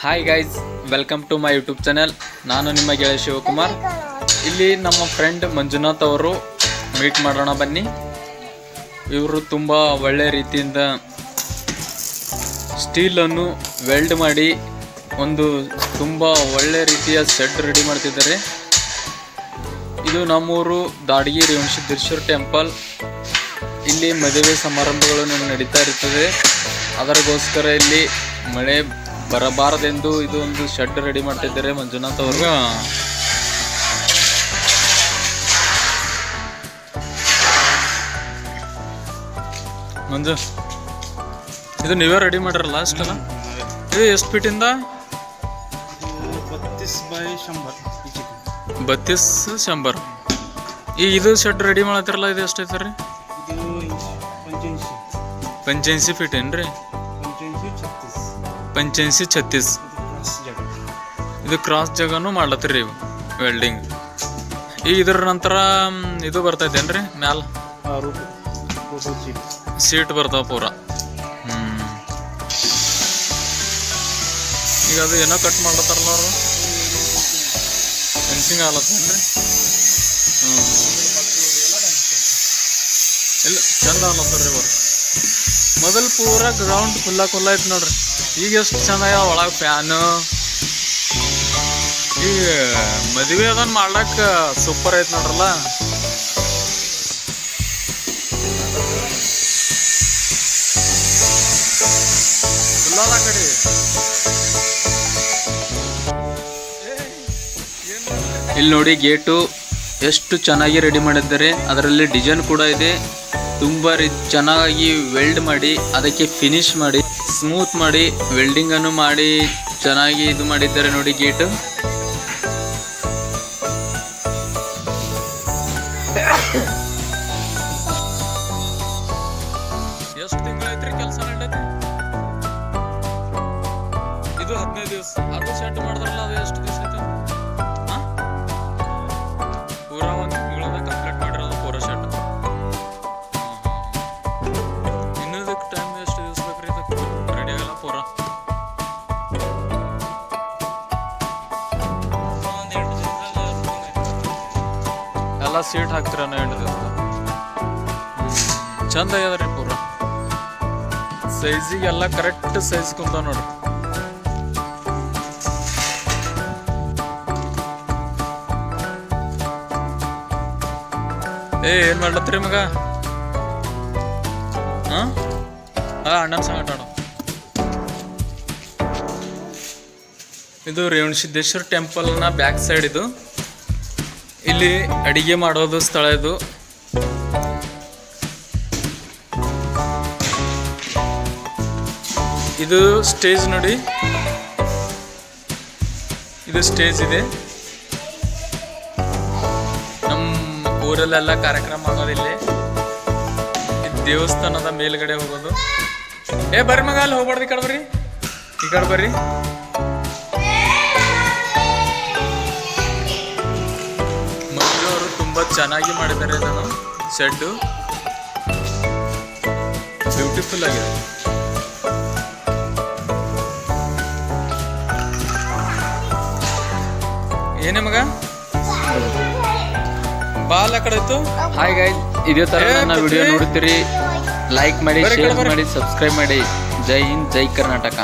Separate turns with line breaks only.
Hi guys, welcome to my YouTube channel. ನಾನು ನಿಮ್ಮ ಗೆಳೆಯ ಶಿವಕುಮಾರ್. ಇಲ್ಲಿ ನಮ್ಮ ಫ್ರೆಂಡ್ ಮಂಜುನಾಥ್ ಅವರು ಮೀಟ್ ಮಾಡೋಣ ಬನ್ನಿ. ಇವರು ತುಂಬ ಒಳ್ಳೆ ರೀತಿಯಿಂದ ಸ್ಟೀಲನ್ನು ವೆಲ್ಡ್ ಮಾಡಿ ಒಂದು ತುಂಬ ಒಳ್ಳೆ ರೀತಿಯ ಸೆಡ್ ರೆಡಿ ಮಾಡ್ತಿದ್ದಾರೆ. ಇದು ನಮ್ಮೂರು ದಾಡಗಿ ರೇವಣಸಿದ್ದೇಶ್ವರ ಟೆಂಪಲ್. ಇಲ್ಲಿ ಮದುವೆ ಸಮಾರಂಭಗಳು ನಡೀತಾ ಇರ್ತದೆ. ಅದಕ್ಕೋಸ್ಕರ ಇಲ್ಲಿ ಮಳೆ ಬರಬಾರದೆಂದು ಇದು ಒಂದು ಶೆಡ್ ರೆಡಿ ಮಾಡ್ತಿದ್ದಾರೆ ಮಂಜುನಾಥ್ ಅವರು. ಮಂಜು, ಇದು ನೀವೇ ರೆಡಿ ಮಾಡಿರಲ್ಲ ಅಷ್ಟಲ್ಲ? ಇದು ಎಷ್ಟು ಫೀಟಿಂದ? 32x100. ಈಗ ಇದು ಶೆಡ್ ರೆಡಿ ಮಾಡತ್ತಿರಲ್ಲ, ಇದು ಎಷ್ಟೈತೆ ರೀ? 85 ಫೀಟ್ ಏನ್ರಿ? 85-36. ಇದು ಕ್ರಾಸ್ ಜಾಗನೂ ಮಾಡ್ಲತ್ತೀರಿ ಇವು ವೆಲ್ಡಿಂಗ್. ಈಗ ಇದರ ನಂತರ ಇದು ಬರ್ತೈತೇನ್ರಿ ಮ್ಯಾಲ ಸೀಟ್ ಬರ್ತಾವ ಪೂರ. ಈಗ ಅದು ಏನೋ ಕಟ್ ಮಾಡ್ಲತ್ತಾರಲ್ಲ ಅವರು, ಫೆನ್ಸಿಂಗ್ ಆಗ್ಲತ್ತೇನ್ರಿ? ಇಲ್ಲ, ಚಂದ ಆಗ್ಲತ್ತಾರ ರೀ ವರ್ಕ್. ಮೊದಲು ಪೂರ ಗ್ರೌಂಡ್ ಖುಲ್ಲ ಐತಿ ನೋಡ್ರಿ. ಈಗ ಎಷ್ಟು ಚಂದ ಆಗ್ಯಾವ ಒಳಗೆ ಫ್ಯಾನು. ಈಗ ಮದುವೆ ಅದನ್ನ ಮಾಡ್ಲಕ್ಕ ಸೂಪರ್ ಐತಿ ನೋಡ್ರಲ್ಲ. ಖುಲ್ಲದ ಕಡೆ ಇಲ್ಲಿ ನೋಡಿ, ಗೇಟು ಎಷ್ಟು ಚೆನ್ನಾಗಿ ರೆಡಿ ಮಾಡಿದ್ದಾರೆ. ಅದರಲ್ಲಿ ಡಿಸೈನ್ ಕೂಡ ಇದೆ. ತುಂಬ ಚೆನ್ನಾಗಿ ವೆಲ್ಡ್ ಮಾಡಿ ಅದಕ್ಕೆ ಫಿನಿಶ್ ಮಾಡಿ ಸ್ಮೂತ್ ಮಾಡಿ ವೆಲ್ಡಿಂಗ್ ಅನ್ನು ಮಾಡಿ ಚೆನ್ನಾಗಿ ಇದು ಮಾಡಿದ್ದಾರೆ ನೋಡಿ ಗೇಟ್. ಎಷ್ಟು ತಿಂಗಳೈತ್ರಿ ಕೆಲಸ ನಡೀತೈತಿ? ಇದು 15 ದಿವಸ. ಅದು ಸೆಟ್ ಮಾಡಿದ್ರಲ್ಲ, ಅದು ಎಷ್ಟು ದಿವಸ ಆಯ್ತು? ಪೂರ ಒಂದು ತಿಂಗಳದ ಕಂಪ್ಲೀಟ್ ಮಾಡಿರೋದು ಪೂರ ಸೆಟ್. ಇನ್ನದಕ್ಕೆ ಟೈಮ್ ಎಷ್ಟು ದಿವಸ ಬೇಕ್ರಿ ಇದಕ್ಕೆ ರೆಡಿ ಆಗಲ್ಲ ಪೂರ? ಎಲ್ಲ ಸೀಟ್ ಹಾಕ್ತೀರ 8 ದಿವಸ. ಚಂದ ಆಗ್ಯದ್ರಿ ಪೂರ. ಸೈಜಿಗೆಲ್ಲ ಕರೆಕ್ಟ್ ಸೈಜ್ ಕುಂತ ನೋಡ್ರಿ. ಏನ್ ಮಾಡ್ಲತ್ರಿ ಮಗ? ಅಣ್ಣನ ಸಂಗಟ ಆಡೋ. ಇದು ರೇವಣಸಿದ್ದೇಶ್ವರ ಟೆಂಪಲ್ನ ಬ್ಯಾಕ್ ಸೈಡ್. ಇದು ಇಲ್ಲಿ ಅಡಿಗೆ ಮಾಡೋದು ಸ್ಥಳ. ಇದು ಸ್ಟೇಜ್ ನೋಡಿ, ಇದು ಸ್ಟೇಜ್ ಇದೆ. ನಮ್ಮ ಊರಲ್ಲೆಲ್ಲ ಕಾರ್ಯಕ್ರಮ ಆಗೋದಿಲ್ಲಿ. ದೇವಸ್ಥಾನದ ಮೇಲ್ಗಡೆ ಹೋಗೋದು. ಬರ್ರಿ ಮಗ, ಅಲ್ಲಿ ಹೋಗ್ಬಾರ್ದು, ಈ ಕಡೆ ಬರ್ರಿ, ಈ ಕಡೆ ಬರ್ರಿ. ಮಕ್ಕಳವರು ತುಂಬಾ ಚೆನ್ನಾಗಿ ಮಾಡಿದ್ದಾರೆ ಇದನ್ನು ಶೆಡ್. ಬ್ಯೂಟಿಫುಲ್ ಆಗಿದೆ. ಏನೇ ಮಗ ಬಾಲ್ ಆ ಕಡೆ ಇತ್ತು. ಹಾಯ್ ಗೈಸ್, ಇದೇ ತರ ನನ್ನ ವಿಡಿಯೋ ನೋಡ್ತೀರಿ, ಲೈಕ್ ಮಾಡಿ, ಶೇರ್ ಮಾಡಿ, ಸಬ್ಸ್ಕ್ರೈಬ್ ಮಾಡಿ. ಜೈ ಹಿಂದ್, ಜೈ ಕರ್ನಾಟಕ.